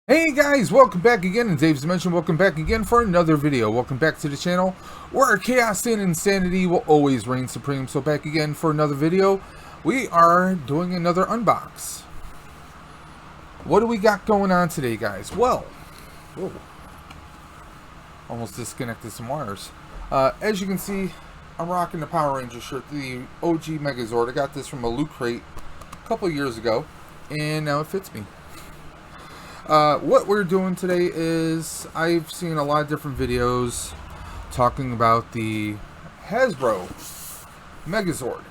Hey guys, welcome back again, and Dave's Dimension, welcome back again for another video. Welcome back to the channel, where chaos and insanity will always reign supreme. So back again for another video. We are doing another unbox. What do we got going on today, guys? Well, whoa, almost disconnected some wires. As you can see, I'm rocking the Power Ranger shirt, the OG Megazord. I got this from a loot crate a couple of years ago, and now it fits me. What we're doing today is, I've seen a lot of different videos talking about the Hasbro Megazord.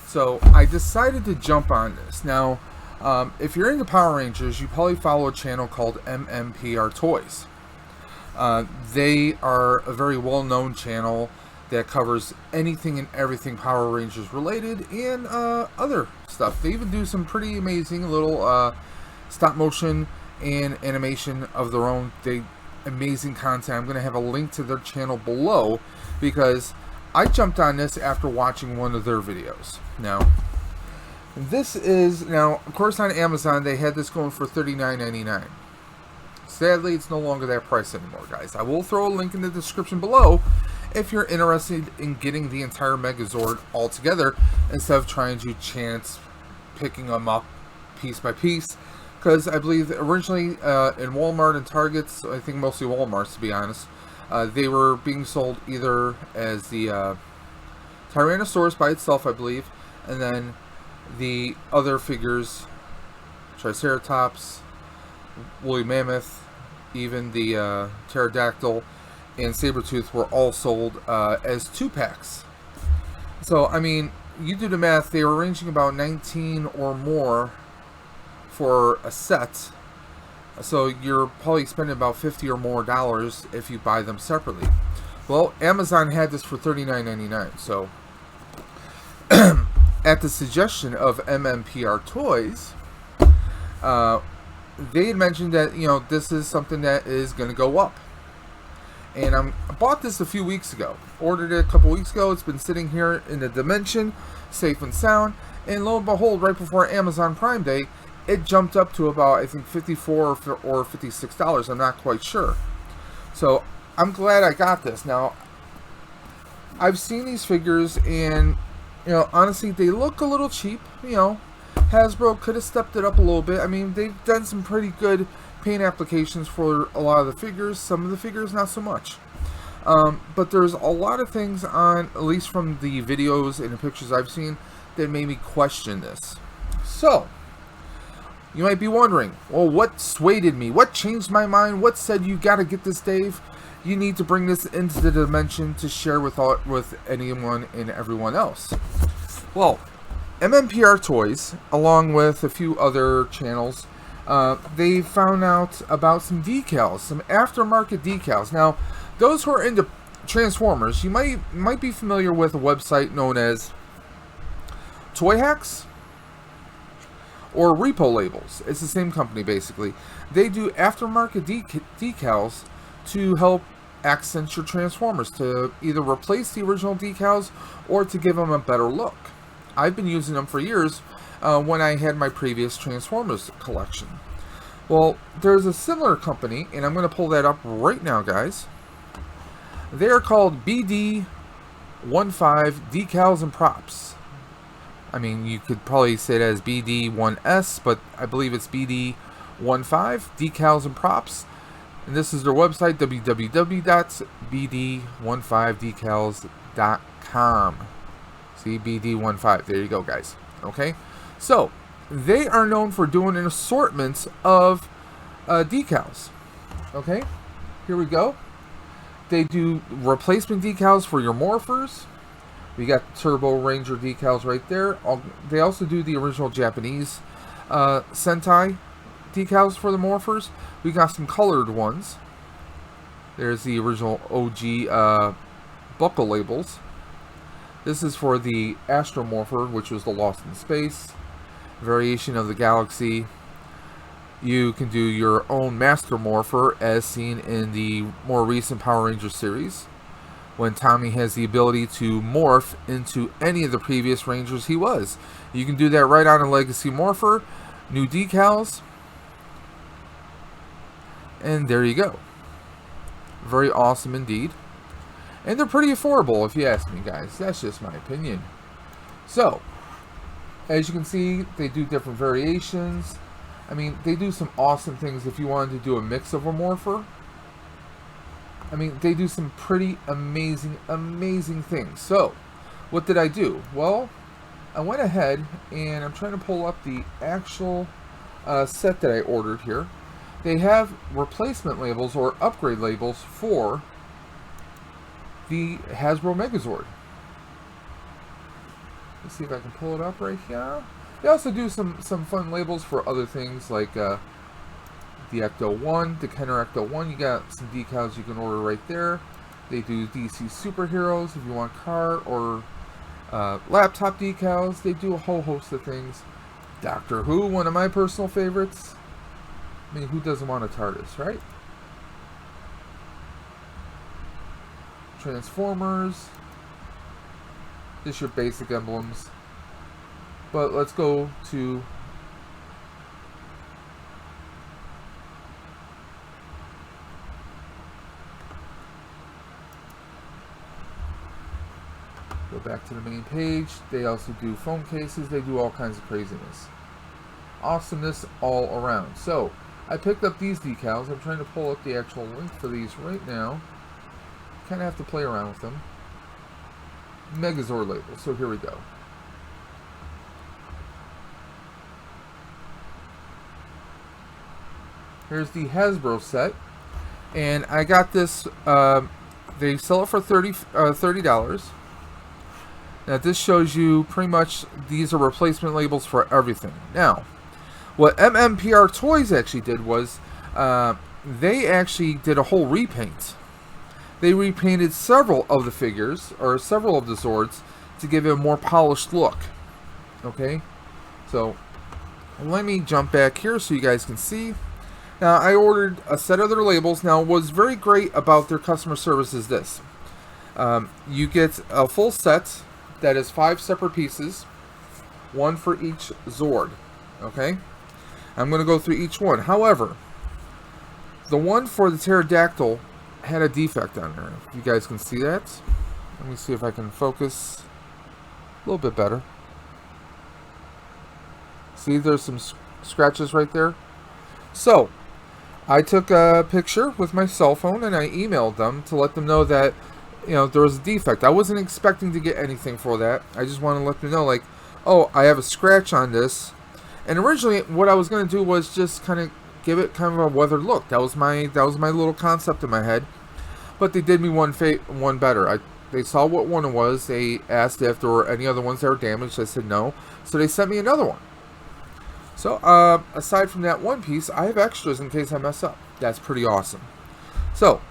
So I decided to jump on this. Now, if you're into Power Rangers, you probably follow a channel called MMPRTOYS. They are a very well-known channel that covers anything and everything Power Rangers related and other stuff. They even do some pretty amazing little stop motion and animation of their own. Amazing content. I'm going to have a link to their channel below, because I jumped on this after watching one of their videos. Now, this is, of course, on Amazon they had this going for $39.99. Sadly, it's no longer that price anymore, guys. I will throw a link in the description below if you're interested in getting the entire Megazord all together, instead of trying to chance picking them up piece by piece. Because I believe originally in Walmart and Targets, I think mostly Walmart's to be honest, they were being sold either as the Tyrannosaurus by itself, I believe, and then the other figures, Triceratops, Woolly Mammoth, even the Pterodactyl and Saber-tooth were all sold as 2-packs. So, I mean, you do the math, they were ranging about 19 or more for a set, so you're probably spending about $50 or more if you buy them separately. Well, Amazon had this for $39.99, so at the suggestion of MMPRTOYS, they had mentioned that this is something that is going to go up, and I bought this a few weeks ago, ordered it a couple weeks ago. It's been sitting here in the Dimension, safe and sound, and lo and behold, right before Amazon Prime Day, it jumped up to about, I think, $54 or $56. I'm not quite sure. So I'm glad I got this. Now, I've seen these figures, and honestly, they look a little cheap. Hasbro could have stepped it up a little bit. I mean, they've done some pretty good paint applications for a lot of the figures. Some of the figures, not so much. But there's a lot of things on, at least from the videos and the pictures I've seen, that made me question this. So, you might be wondering, well, what swayed me? What changed my mind? What said you gotta get this, Dave? You need to bring this into the Dimension to share with anyone and everyone else. Well, MMPRTOYS, along with a few other channels, they found out about some decals, some aftermarket decals. Now, those who are into Transformers, you might be familiar with a website known as Toy Hacks or Repo Labels. It's the same company, basically. They do aftermarket decals to help accent your Transformers, to either replace the original decals or to give them a better look. I've been using them for years when I had my previous Transformers collection. Well, there's a similar company, and I'm going to pull that up right now, guys. They are called BD15 Decals and Props. I mean, you could probably say it as BD1S, but I believe it's BD15 Decals and Props. And this is their website, www.bd15decals.com. See, BD15. There you go, guys. Okay? So, they are known for doing an assortment of decals. Okay? Here we go. They do replacement decals for your morphers. We got Turbo Ranger decals right there. They also do the original Japanese Sentai decals for the morphers. We got some colored ones. There's the original OG buckle labels. This is for the Astromorpher, which was the Lost in Space variation of the galaxy. You can do your own Master Morpher, as seen in the more recent Power Rangers series, when Tommy has the ability to morph into any of the previous Rangers he was. You can do that right on a Legacy Morpher. New decals. And there you go. Very awesome indeed. And they're pretty affordable if you ask me, guys. That's just my opinion. So, as you can see, they do different variations. I mean, they do some awesome things if you wanted to do a mix of a morpher. I mean, they do some pretty amazing, amazing things. So, what did I do? Well, I went ahead and I'm trying to pull up the actual set that I ordered here. They have replacement labels or upgrade labels for the Hasbro Megazord. Let's see if I can pull it up right here. They also do some fun labels for other things like the Ecto 1, the Kenner Ecto 1. You got some decals you can order right there. They do DC superheroes if you want car or laptop decals. They do a whole host of things. Doctor Who, one of my personal favorites. I mean, who doesn't want a TARDIS, right? Transformers. Just your basic emblems. But let's go to back to the main page. They also do phone cases. They do all kinds of craziness. Awesomeness all around. So, I picked up these decals. I'm trying to pull up the actual link for these right now. Kind of have to play around with them. Megazord labels. So here we go. Here's the Hasbro set. And I got this, they sell it for $30. Now this shows you pretty much these are replacement labels for everything. Now, what MMPRTOYS actually did was they actually did a whole repaint. They repainted several of the figures, or several of the Zords, to give it a more polished look. Okay? So, let me jump back here so you guys can see. Now, I ordered a set of their labels. Now, what's very great about their customer service is this. You get a full set that is 5 separate pieces, one for each Zord. Okay? I'm going to go through each one. However, the one for the pterodactyl had a defect on there. If you guys can see that. Let me see if I can focus a little bit better. See, there's some scratches right there. So, I took a picture with my cell phone and I emailed them to let them know that, you know, there was a defect. I wasn't expecting to get anything for that. I just wanted to let them know, like, oh, I have a scratch on this. And originally, what I was going to do was just kind of give it kind of a weathered look. That was my little concept in my head. But they did me one better. They saw what one it was. They asked if there were any other ones that were damaged. I said no. So they sent me another one. So, aside from that one piece, I have extras in case I mess up. That's pretty awesome. So,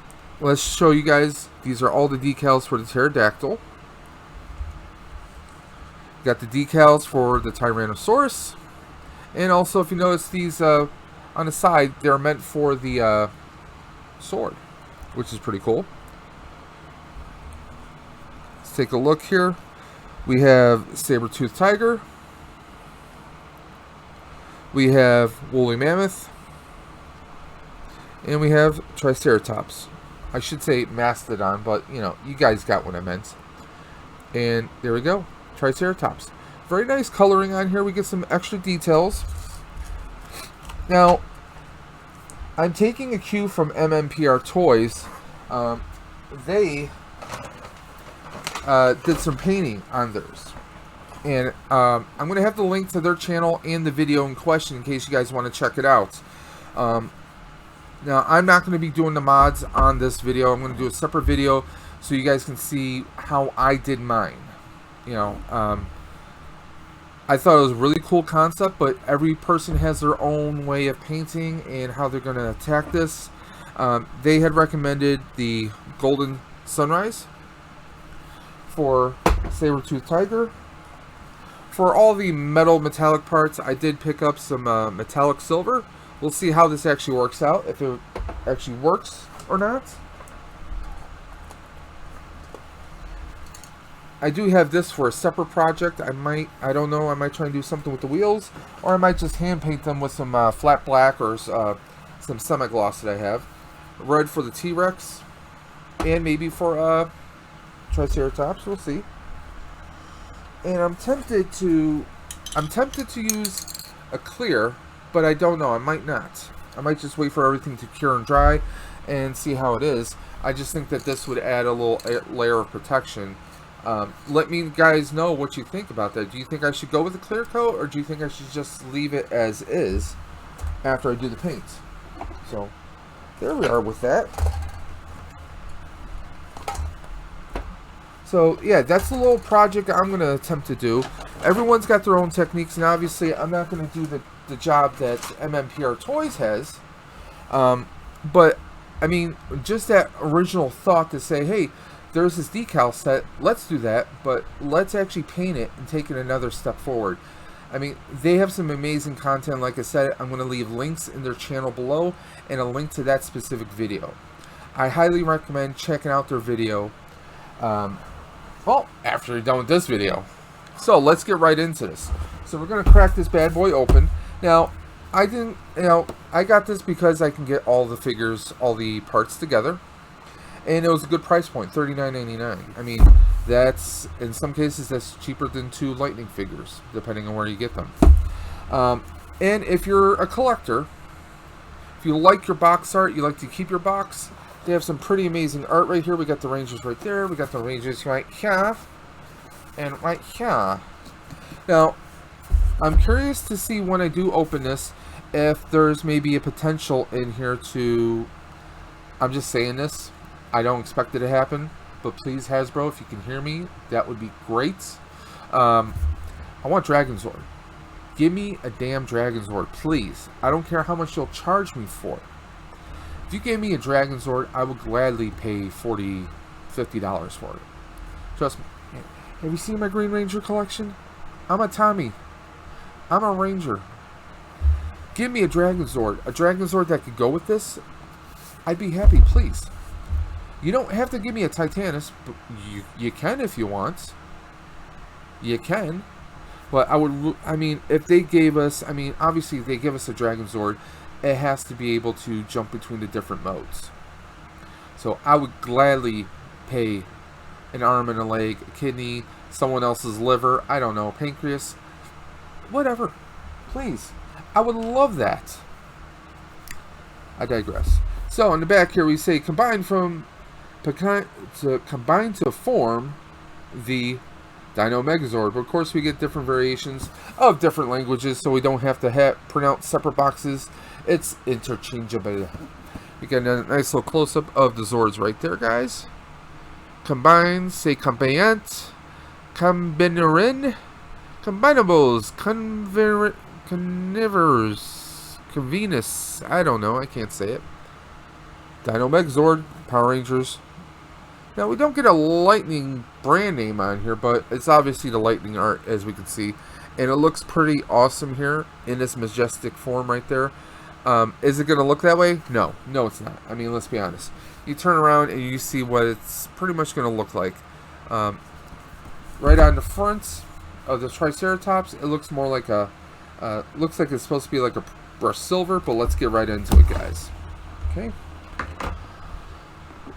let's show you guys. These are all the decals for the pterodactyl. Got the decals for the Tyrannosaurus. And also, if you notice, these on the side, they're meant for the sword, which is pretty cool. Let's take a look here. We have saber-toothed tiger. We have woolly mammoth. And we have triceratops. I should say mastodon, but, you know, you guys got what I meant. And there we go. Triceratops. Very nice coloring on here. We get some extra details. Now, I'm taking a cue from MMPRTOYS. They did some painting on theirs. And I'm going to have the link to their channel and the video in question in case you guys want to check it out. Now, I'm not going to be doing the mods on this video. I'm going to do a separate video so you guys can see how I did mine. You know, I thought it was a really cool concept, but every person has their own way of painting and how they're going to attack this. They had recommended the Golden Sunrise for saber-toothed tiger. For all the metal metallic parts, I did pick up some metallic silver. We'll see how this actually works out, if it actually works or not. I do have this for a separate project. I don't know, I might try and do something with the wheels, or I might just hand paint them with some flat black or some semi-gloss that I have. Red for the T-Rex, and maybe for Triceratops. We'll see. And I'm tempted to use a clear, but I don't know. I might not. I might just wait for everything to cure and dry and see how it is. I just think that this would add a little layer of protection. Let me guys know what you think about that. Do you think I should go with a clear coat, or do you think I should just leave it as is after I do the paint? So there we are with that. So yeah, that's a little project I'm going to attempt to do. Everyone's got their own techniques, and obviously I'm not going to do the job that MMPRTOYS has. But I mean, just that original thought to say, hey, there's this decal set, let's do that, but let's actually paint it and take it another step forward. I mean, they have some amazing content. Like I said, I'm going to leave links in their channel below and a link to that specific video. I highly recommend checking out their video, well, after you're done with this video. So let's get right into this. So we're going to crack this bad boy open. Now, I got this because I can get all the figures, all the parts together. And it was a good price point, $39.99. I mean, that's, in some cases, that's cheaper than 2 Lightning figures, depending on where you get them. And if you're a collector, if you like your box art, you like to keep your box, they have some pretty amazing art right here. We got the Rangers right there. We got the Rangers right here. And right here. Now, I'm curious to see when I do open this, if there's maybe a potential in here to, I'm just saying this, I don't expect it to happen, but please, Hasbro, if you can hear me, that would be great. I want Dragonzord. Give me a damn Dragonzord, please. I don't care how much you'll charge me for it. If you gave me a Dragonzord, I would gladly pay $40, $50 for it. Trust me. Have you seen my Green Ranger collection? I'm a Tommy. I'm a Ranger. Give me a Dragonzord that could go with this. I'd be happy, please. You don't have to give me a Titanus, but you can if you want. You can. But I mean, if they gave us, I mean, obviously if they give us a Dragonzord, it has to be able to jump between the different modes. So I would gladly pay an arm and a leg, a kidney, someone else's liver, I don't know, pancreas, whatever. Please. I would love that. I digress. So on the back here we say combine to form the Dino Megazord. But of course we get different variations of different languages, so we don't have to pronounce separate boxes. It's interchangeable. We get a nice little close-up of the Zords right there, guys. Combine, say combayant, combinerin, combinables, convenus, I don't know, I can't say it. Dino Megazord, Power Rangers. Now, we don't get a Lightning brand name on here, but it's obviously the Lightning art, as we can see. And it looks pretty awesome here in this majestic form right there. Is it going to look that way? No. No, it's not. I mean, let's be honest. You turn around and you see what it's pretty much going to look like. Right on the front of the Triceratops, it looks more like a... looks like it's supposed to be like a brushed silver, but let's get right into it, guys. Okay.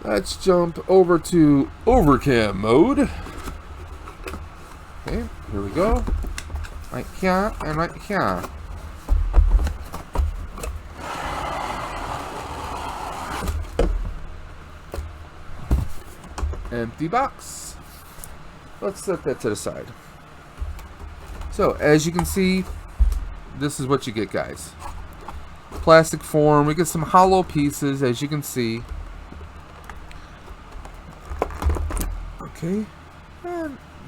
Let's jump over to overcam mode. Okay, here we go. Right here and right here. Empty box. Let's set that to the side. So, as you can see, this is what you get, guys. Plastic form. We get some hollow pieces, as you can see. Okay.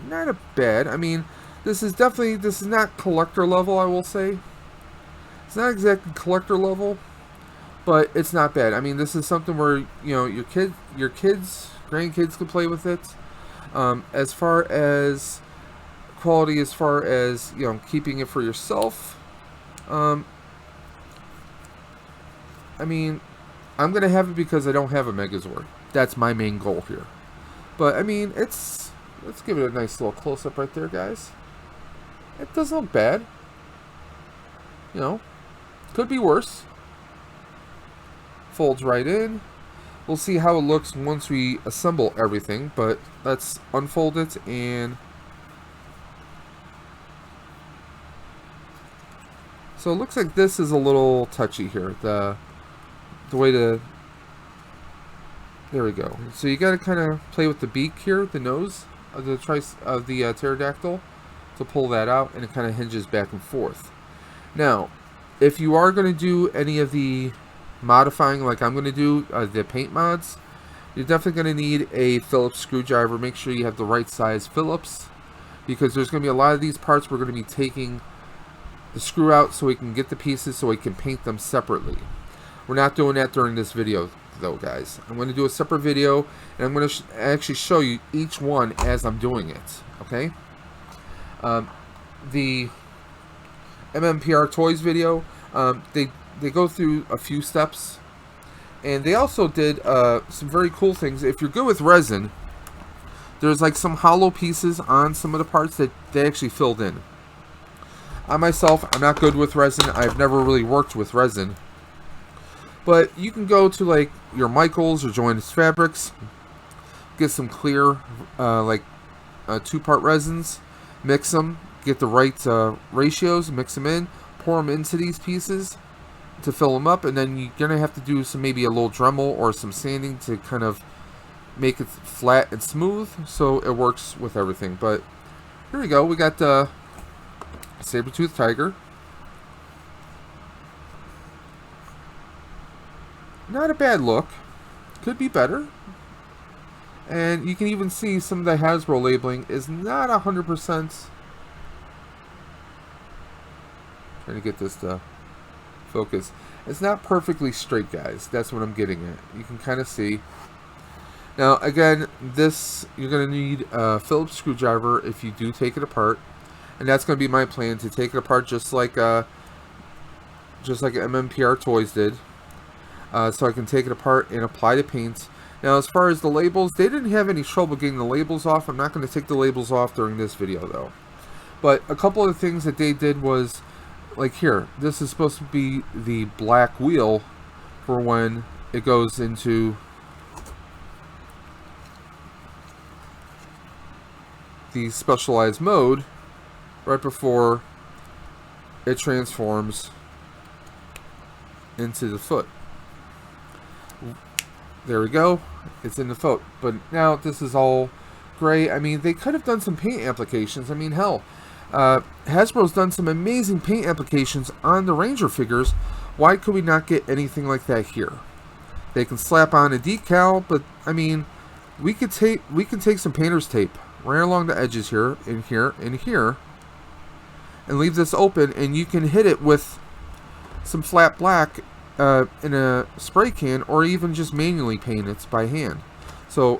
Not a bad. I mean, this is not collector level, I will say. It's not exactly collector level, but it's not bad. I mean, this is something where, you know, your kids, grandkids can play with it. As far as quality, as far as, you know, keeping it for yourself, I mean, I'm gonna have it because I don't have a Megazord. That's my main goal here. But I mean, let's give it a nice little close-up right there, guys. It doesn't look bad. You know, could be worse. Folds right in. We'll see how it looks once we assemble everything, but let's unfold it. And so it looks like this is a little touchy here. The way to, there we go. So you got to kind of play with the beak here, the nose of the pterodactyl, to pull that out, and it kind of hinges back and forth. Now, if you are going to do any of the modifying like I'm going to do, the paint mods, you're definitely going to need a Phillips screwdriver. Make sure you have the right size Phillips, because there's going to be a lot of these parts we're going to be taking the screw out so we can get the pieces so we can paint them separately. We're not doing that during this video though, guys. I'm going to do a separate video, and I'm going to actually show you each one as I'm doing it, okay? The MMPRTOYS video, they go through a few steps, and they also did some very cool things. If you're good with resin, there's like some hollow pieces on some of the parts that they actually filled in. I myself, I'm not good with resin. I've never really worked with resin, but you can go to like your Michaels or Joanne's Fabrics, get some clear two-part resins, mix them, get the right ratios, mix them in, pour them into these pieces to fill them up, and then you're gonna have to do some, maybe a little Dremel or some sanding to kind of make it flat and smooth so it works with everything. But here we go. We got the saber-toothed tiger. Not a bad look. Could be better. And you can even see some of the Hasbro labeling is not 100%. Trying to get this to focus. It's not perfectly straight, guys. That's what I'm getting at. You can kind of see. Now, again, this, you're going to need a Phillips screwdriver if you do take it apart. And that's going to be my plan, to take it apart just like MMPRTOYS did. So I can take it apart and apply the paint. Now, as far as the labels, they didn't have any trouble getting the labels off. I'm not going to take the labels off during this video, though. But a couple of things that they did was, like here, this is supposed to be the black wheel for when it goes into the specialized mode right before it transforms into the foot. There we go. It's in the foot. But now this is all gray. I mean, they could have done some paint applications. I mean, hell, Hasbro's done some amazing paint applications on the Ranger figures. Why could we not get anything like that here? They can slap on a decal, but I mean, we can take some painter's tape right along the edges here, and here, and here, and leave this open, and you can hit it with some flat black in a spray can, or even just manually paint it by hand. So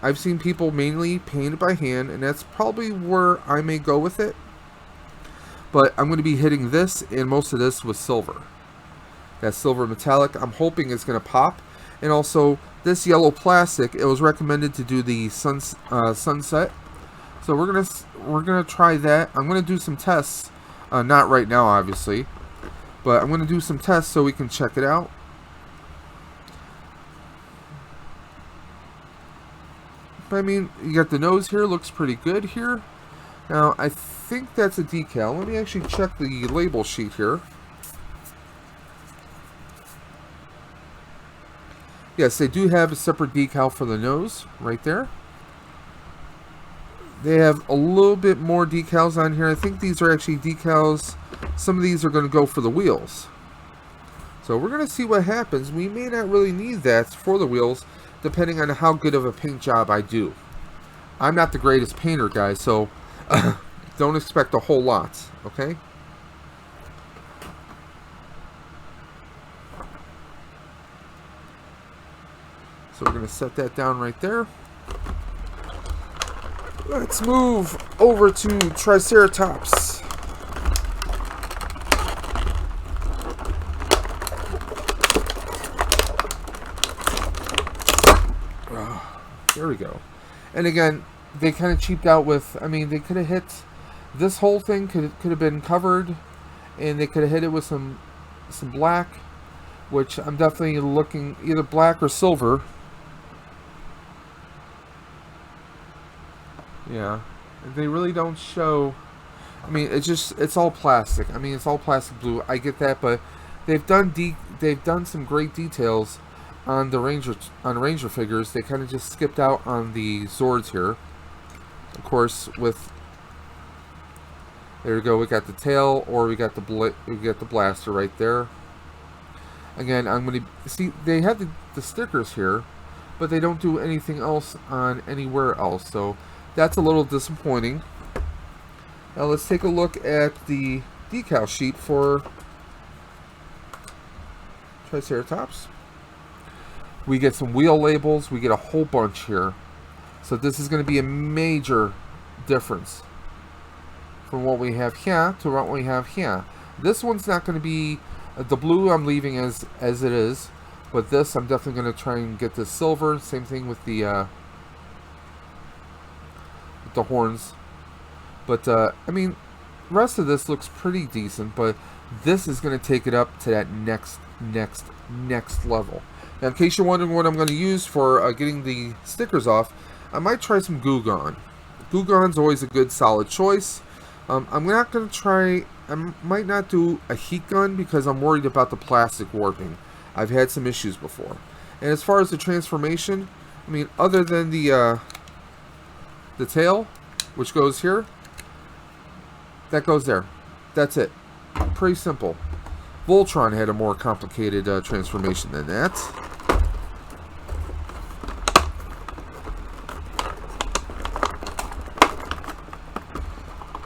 I've seen people manually paint it by hand, and that's probably where I may go with it. But I'm going to be hitting this and most of this with silver. That silver metallic, I'm hoping it's going to pop. And also this yellow plastic, it was recommended to do the sunset. So we're gonna try that. I'm gonna do some tests, not right now obviously, but I'm gonna do some tests so we can check it out. But I mean, you got the nose here, looks pretty good here. Now I think that's a decal. Let me actually check the label sheet here. Yes, they do have a separate decal for the nose right there. They have a little bit more decals on here. I think these are actually decals. Some of these are going to go for the wheels. So we're going to see what happens. We may not really need that for the wheels, depending on how good of a paint job I do. I'm not the greatest painter, guys, so don't expect a whole lot, okay? So we're going to set that down right there. Let's move over to Triceratops. There we go. And again, they kind of cheaped out with, I mean, they could have hit, this whole thing could have been covered, and they could have hit it with some black. which I'm definitely looking either black or silver. Yeah, they really don't show. I mean, it's all plastic. I mean, it's all plastic blue. I get that, but they've done some great details on the Ranger figures. They kind of just skipped out on the Zords here. Of course, there we go. We got the tail, or we got the blaster right there. Again, I'm going to see they have the stickers here, but they don't do anything else on anywhere else. So that's a little disappointing. Now let's take a look at the decal sheet for Triceratops. We get some wheel labels. We get a whole bunch here. So this is going to be a major difference from what we have here to what we have here. This one's not going to be the blue. I'm leaving as it is, but this I'm definitely going to try and get this silver. Same thing with the horns. But I mean, the rest of this looks pretty decent, but this is going to take it up to that next level. Now, in case you're wondering what I'm going to use for getting the stickers off, I might try some Goo Gone. Goo Gone's always a good solid choice. I'm not going to try. I might not do a heat gun because I'm worried about the plastic warping. I've had some issues before. And as far as the transformation, I mean, other than the tail, which goes here, that goes there. That's it. Pretty simple. Voltron had a more complicated transformation than that.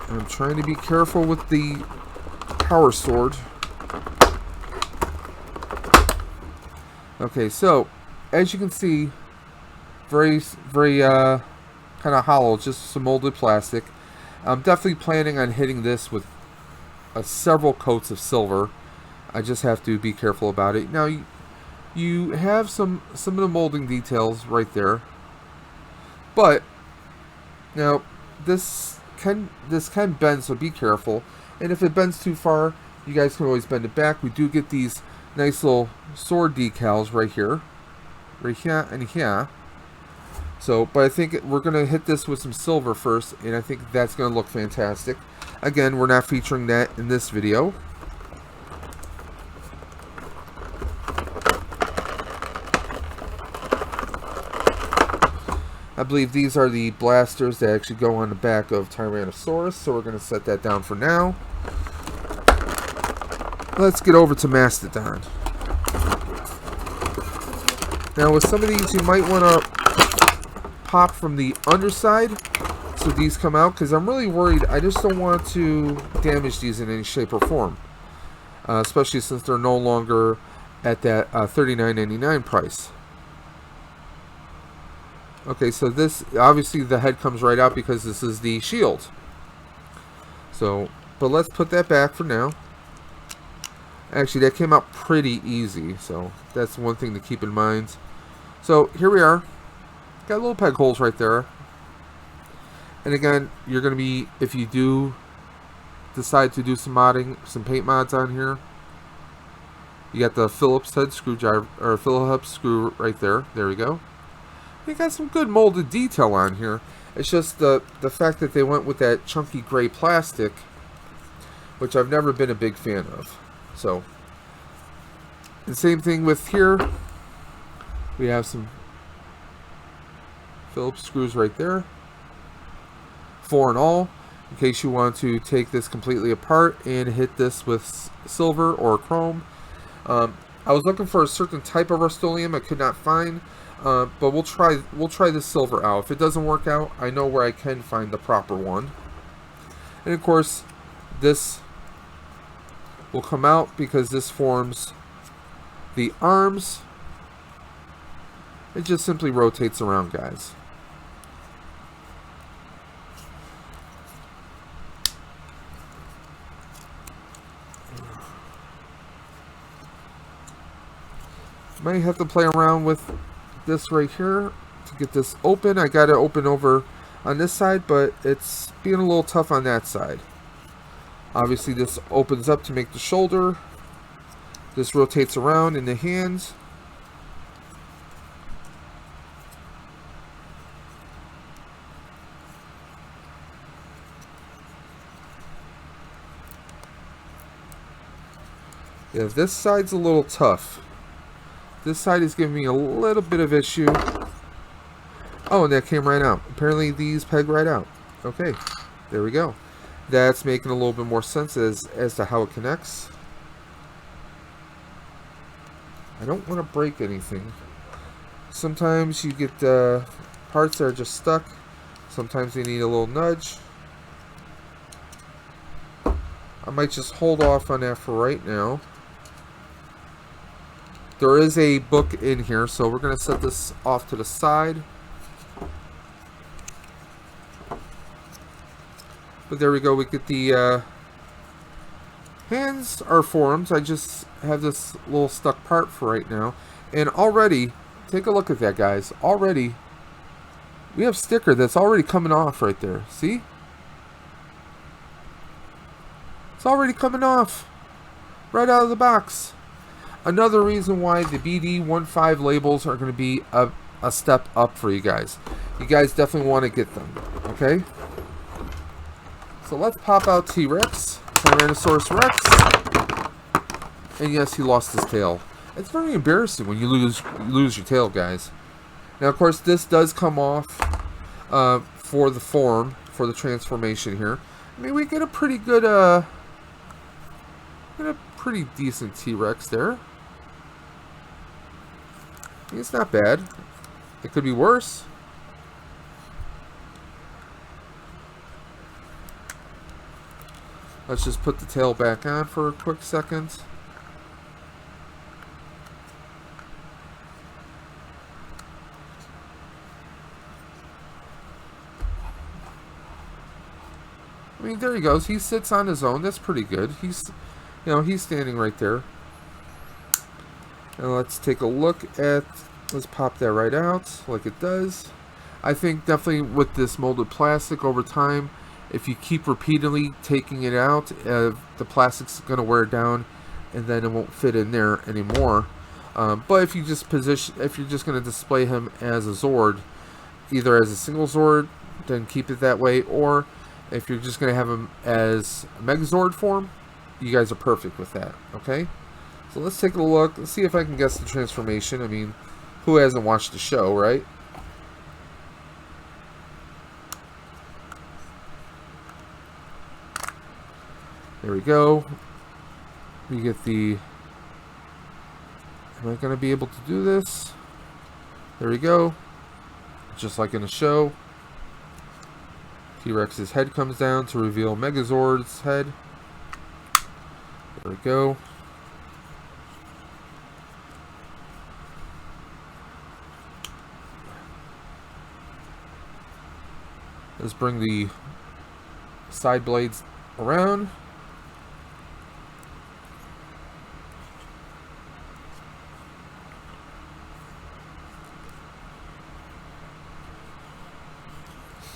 I'm trying to be careful with the power sword. Okay, so as you can see, very kind of hollow, just some molded plastic. I'm definitely planning on hitting this with several coats of silver. I just have to be careful about it. Now you have some of the molding details right there, but now this can bend, so be careful. And if it bends too far, you guys can always bend it back. We do get these nice little sword decals right here and here. So, but I think we're going to hit this with some silver first, and I think that's going to look fantastic. Again, we're not featuring that in this video. I believe these are the blasters that actually go on the back of Tyrannosaurus, so we're going to set that down for now. Let's get over to Mastodon. Now with some of these, you might want to pop from the underside so these come out, because I'm really worried. I just don't want to damage these in any shape or form, especially since they're no longer at that $39.99 price. Okay, so this, obviously the head comes right out because this is the shield. So, but let's put that back for now. Actually, that came out pretty easy, so that's one thing to keep in mind. So, here we are. Got little peg holes right there. And again, you're going to be, if you do decide to do some modding, some paint mods on here, you got the Phillips head screwdriver, or Phillips screw right there. There we go. You got some good molded detail on here. It's just the fact that they went with that chunky gray plastic, which I've never been a big fan of. So, the same thing with here. We have some Phillips screws right there. 4 in all, in case you want to take this completely apart and hit this with silver or chrome. I was looking for a certain type of Rust-Oleum I could not find. But we'll try the silver out. If it doesn't work out, I know where I can find the proper one. And of course, this will come out because this forms the arms. It just simply rotates around, guys. Might have to play around with this right here to get this open. I got it open over on this side, but it's being a little tough on that side. Obviously this opens up to make the shoulder. This rotates around in the hands. Yeah, this side's a little tough. This side is giving me a little bit of issue. Oh, and that came right out. Apparently these peg right out. Okay, there we go. That's making a little bit more sense as to how it connects. I don't want to break anything. Sometimes you get parts that are just stuck. Sometimes they need a little nudge. I might just hold off on that for right now. There is a book in here, so we're going to set this off to the side. But there we go. We get the hands are formed. I just have this little stuck part for right now. And already, take a look at that, guys. Already, we have sticker that's already coming off right there. See? It's already coming off right out of the box. Another reason why the BD15 labels are going to be a step up for you guys. You guys definitely want to get them. Okay? So let's pop out T-Rex, Tyrannosaurus Rex, and yes, he lost his tail. It's very embarrassing when you lose your tail, guys. Now, of course, this does come off for the form, for the transformation here. I mean, we get a pretty good, get a pretty decent T-Rex there. It's not bad. It could be worse. Let's just put the tail back on for a quick second. I mean, there he goes. He sits on his own. That's pretty good. He's, you know, he's standing right there. And let's take a look at, let's pop that right out like it does. I think definitely with this molded plastic over time, if you keep repeatedly taking it out, the plastic's going to wear down and then it won't fit in there anymore. But if you just if you're just going to display him as a Zord, either as a single Zord, then keep it that way, or if you're just going to have him as a Megazord form, you guys are perfect with that. Okay? So let's take a look. Let's see if I can guess the transformation. I mean, who hasn't watched the show, right? There we go. We get the... Am I going to be able to do this? There we go. Just like in the show. T-Rex's head comes down to reveal Megazord's head. There we go. Let's bring the side blades around.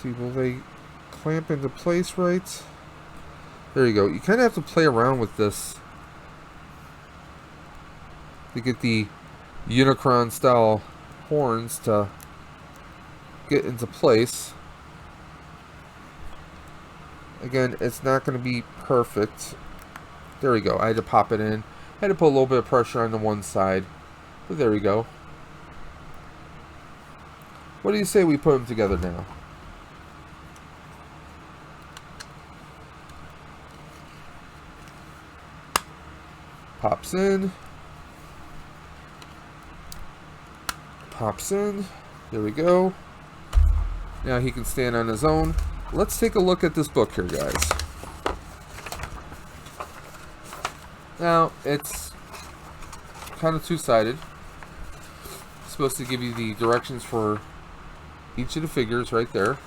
See, will they clamp into place right? There you go. You kind of have to play around with this to get the Unicron style horns to get into place. Again, it's not going to be perfect. There we go. I had to pop it in. I had to put a little bit of pressure on the one side. But there we go. What do you say we put them together now? Pops in. Pops in. There we go. Now he can stand on his own. Let's take a look at this book here, guys. Now, it's kind of two-sided. It's supposed to give you the directions for each of the figures right there.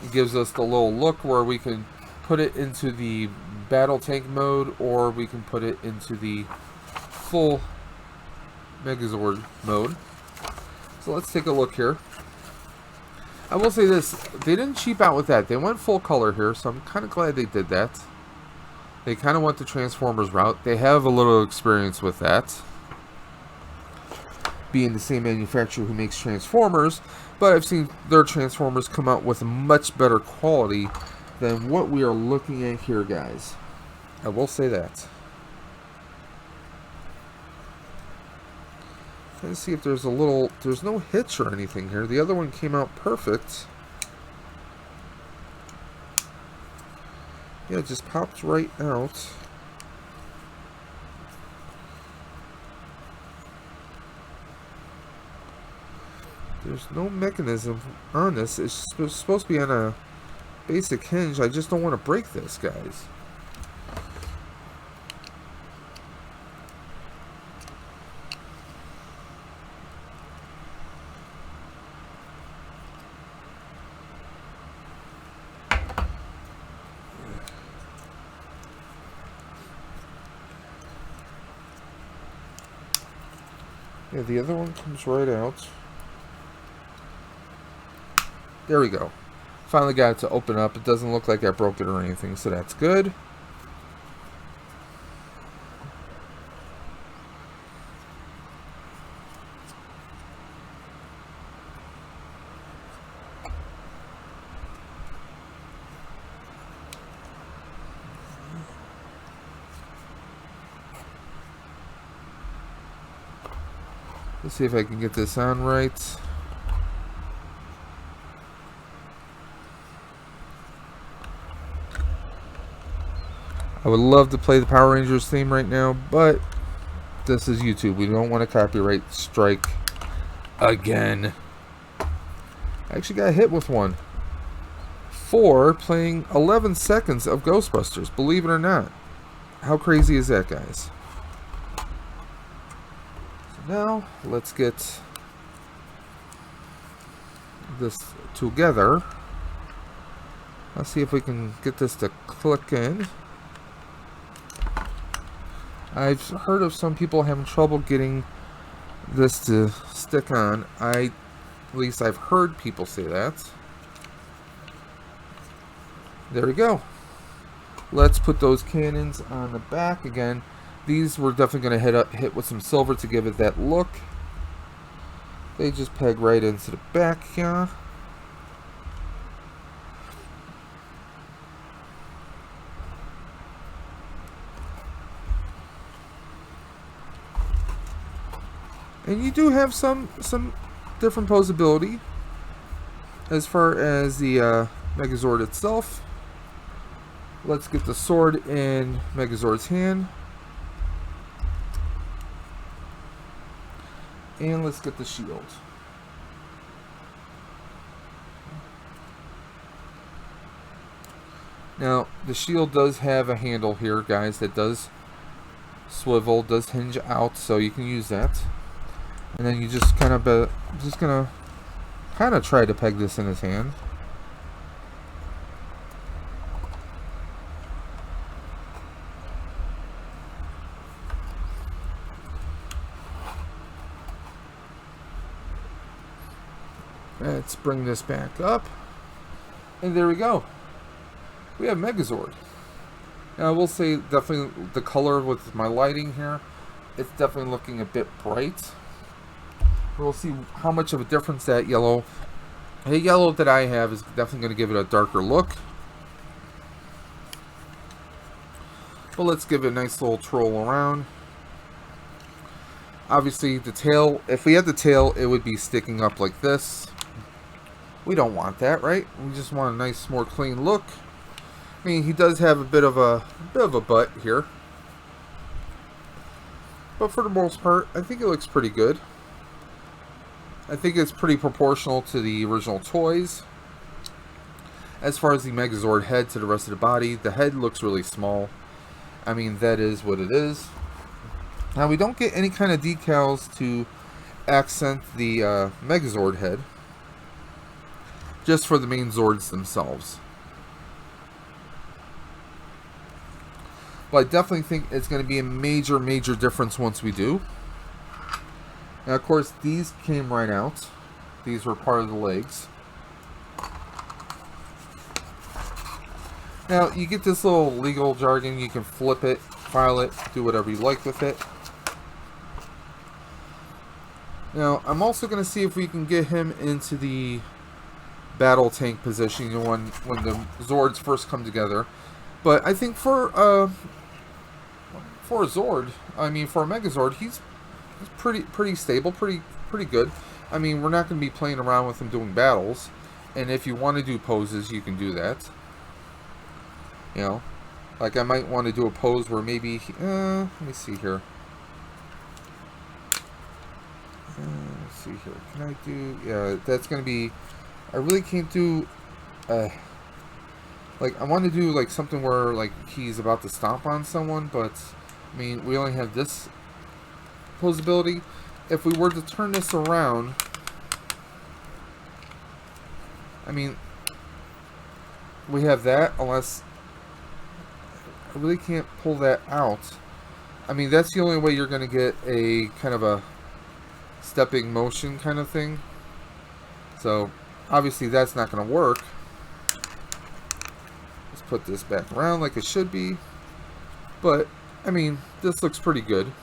It gives us the little look where we can put it into the battle tank mode, or we can put it into the full Megazord mode. So let's take a look here. I will say this, they didn't cheap out with that. They went full color here, so I'm kind of glad they did that. They kind of went the Transformers route. They have a little experience with that, being the same manufacturer who makes Transformers, but I've seen their Transformers come out with a much better quality than what we are looking at here, guys. I will say that. Let's see if there's there's no hitch or anything here. The other one came out perfect. Yeah, it just popped right out. There's no mechanism on this. It's supposed to be on a basic hinge. I just don't want to break this, guys. Yeah, the other one comes right out. There we go. Finally got it to open up. It doesn't look like I broke it or anything, so that's good. Let's see if I can get this on right. I would love to play the Power Rangers theme right now, but this is YouTube. We don't want a copyright strike again. I actually got hit with one for playing 11 seconds of Ghostbusters, believe it or not. How crazy is that, guys? Now, let's get this together. Let's see if we can get this to click in. I've heard of some people having trouble getting this to stick on. At least I've heard people say that. There we go. Let's put those cannons on the back again. These we're definitely going to hit with some silver to give it that look. They just peg right into the back here. And you do have some different posability as far as the Megazord itself. Let's get the sword in Megazord's hand. And let's get the shield. Now, the shield does have a handle here, guys, that does swivel, does hinge out, so you can use that. And then you just kind of try to peg this in his hand. Let's bring this back up. And there we go. We have Megazord. Now I will say definitely the color with my lighting here, it's definitely looking a bit bright. We'll see how much of a difference that yellow. The yellow that I have is definitely going to give it a darker look. But let's give it a nice little twirl around. Obviously the tail, if we had the tail, it would be sticking up like this. We don't want that, right? We just want a nice, more clean look. I mean, he does have a bit of a butt here. But for the most part, I think it looks pretty good. I think it's pretty proportional to the original toys. As far as the Megazord head to the rest of the body, the head looks really small. I mean, that is what it is. Now, we don't get any kind of decals to accent the Megazord head. Just for the main Zords themselves. But I definitely think it's going to be a major, major difference once we do. Now, of course, these came right out. These were part of the legs. Now, you get this little legal jargon. You can flip it, file it, do whatever you like with it. Now, I'm also going to see if we can get him into the battle tank position, you know, when the Zords first come together. But I think for a Zord, I mean for a Megazord, he's pretty stable, pretty good. I mean, we're not going to be playing around with him doing battles, and if you want to do poses, you can do that. You know, like I might want to do a pose where maybe let me see here. Let's see here. Can I do? Yeah, that's going to be. I really can't do. Like I want to do like something where like he's about to stomp on someone, but I mean we only have this posability. If we were to turn this around, I mean we have that, unless I really can't pull that out. I mean that's the only way you're going to get a kind of a stepping motion kind of thing. So obviously that's not going to work. Let's put this back around like it should be. But I mean this looks pretty good.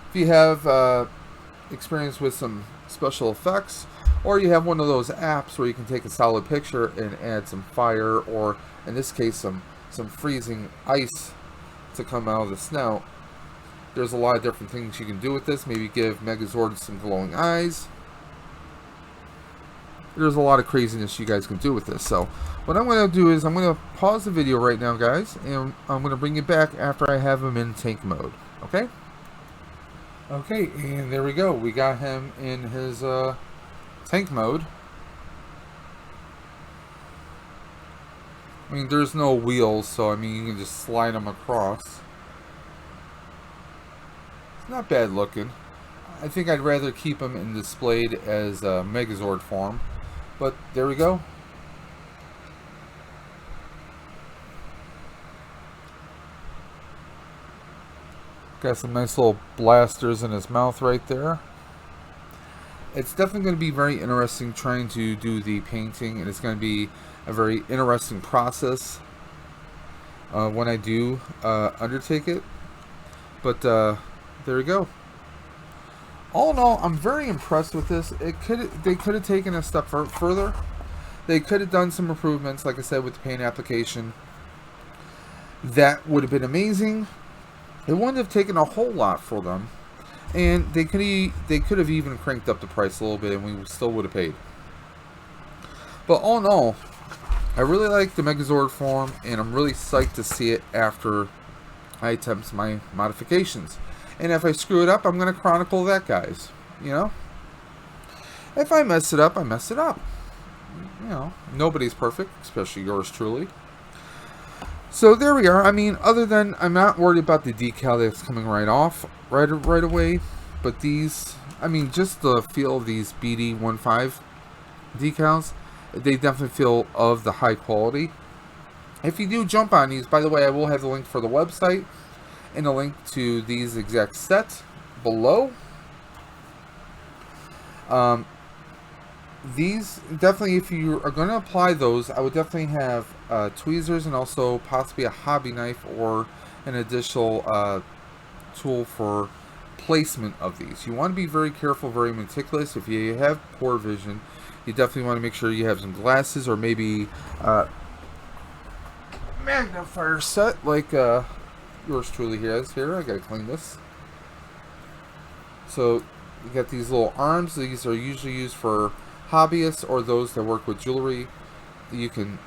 If you have experience with some special effects, or you have one of those apps where you can take a solid picture and add some fire, or in this case some freezing ice to come out of the snout, there's a lot of different things you can do with this. Maybe give Megazord some glowing eyes. There's a lot of craziness you guys can do with this. So what I'm going to do is I'm going to pause the video right now, guys, and I'm going to bring you back after I have him in tank mode. Okay? Okay, and there we go. We got him in his tank mode. I mean, there's no wheels, so I mean, you can just slide him across. It's not bad looking. I think I'd rather keep him in displayed as Megazord form. But there we go. Got some nice little blasters in his mouth right there. It's definitely going to be very interesting trying to do the painting, and it's going to be a very interesting process when I do undertake it. But there we go. All in all, I'm very impressed with this. They could have taken a step further. They could have done some improvements, like I said, with the paint application. That would have been amazing. It wouldn't have taken a whole lot for them, and they could have even cranked up the price a little bit, and we still would have paid. But all in all, I really like the Megazord form, and I'm really psyched to see it after I attempt my modifications. And if I screw it up, I'm going to chronicle that, guys. You know? If I mess it up, I mess it up. You know, nobody's perfect, especially yours truly. So there we are. I mean, other than, I'm not worried about the decal that's coming right off right away. But these, I mean, just the feel of these BD15 decals, they definitely feel of the high quality. If you do jump on these, by the way, I will have the link for the website and a link to these exact sets below. These, definitely, if you are going to apply those, I would definitely have tweezers and also possibly a hobby knife or an additional tool for placement of these. You want to be very careful, very meticulous. If you have poor vision, you definitely want to make sure you have some glasses, or maybe magnifier set like yours truly has here. I gotta clean this. So you got these little arms. These are usually used for hobbyists or those that work with jewelry. You can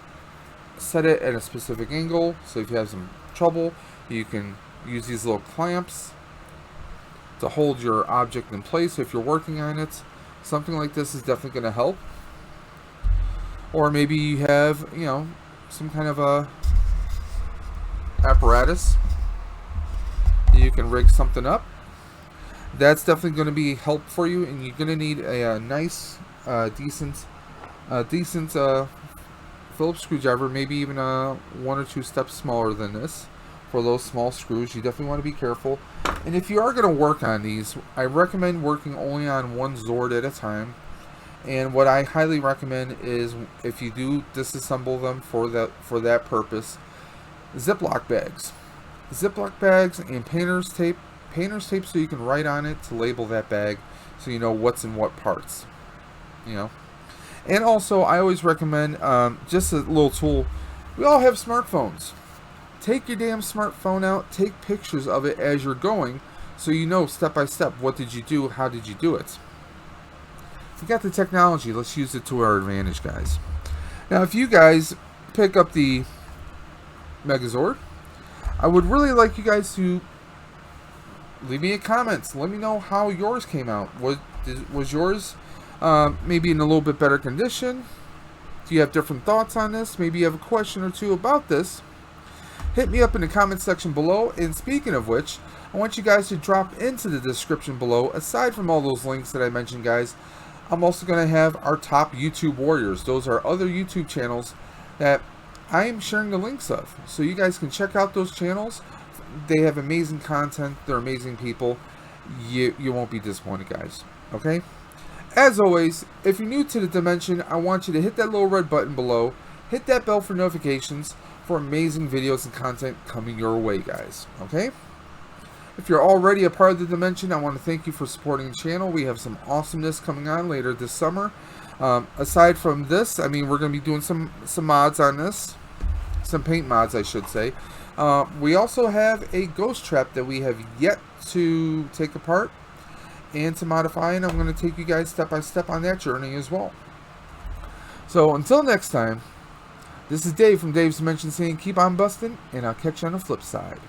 set it at a specific angle, so if you have some trouble, you can use these little clamps to hold your object in place if you're working on it. Something like this is definitely going to help. Or maybe you have, you know, some kind of a apparatus, you can rig something up. That's definitely going to be help for you, and you're going to need a nice decent Phillips screwdriver, maybe even one or two steps smaller than this for those small screws. You definitely want to be careful. And if you are going to work on these, I recommend working only on one Zord at a time, And what I highly recommend is, if you do disassemble them for that purpose, Ziploc bags. Ziploc bags and painter's tape. Painter's tape so you can write on it to label that bag so you know what's in what parts. You know. And also, I always recommend just a little tool. We all have smartphones. Take your damn smartphone out. Take pictures of it as you're going so you know step by step what did you do, how did you do it. We got the technology. Let's use it to our advantage, guys. Now, if you guys pick up the Megazord, I would really like you guys to leave me a comment. Let me know how yours came out. Was yours maybe in a little bit better condition? Do you have different thoughts on this? Maybe you have a question or two about this. Hit me up in the comment section below. And speaking of which, I want you guys to drop into the description below. Aside from all those links that I mentioned, guys, I'm also going to have our top YouTube warriors. Those are other YouTube channels that I am sharing the links of. So you guys can check out those channels. They have amazing content. They're amazing people. You won't be disappointed, guys. Okay? As always, if you're new to the Dimension, I want you to hit that little red button below. Hit that bell for notifications for amazing videos and content coming your way, guys. Okay? If you're already a part of the Dimension, I want to thank you for supporting the channel. We have some awesomeness coming on later this summer. Aside from this, I mean, we're going to be doing some mods on this. Some paint mods, I should say. We also have a ghost trap that we have yet to take apart and to modify, and I'm going to take you guys step by step on that journey as well. So until next time, this is Dave from Dave's Dimension saying keep on busting, and I'll catch you on the flip side.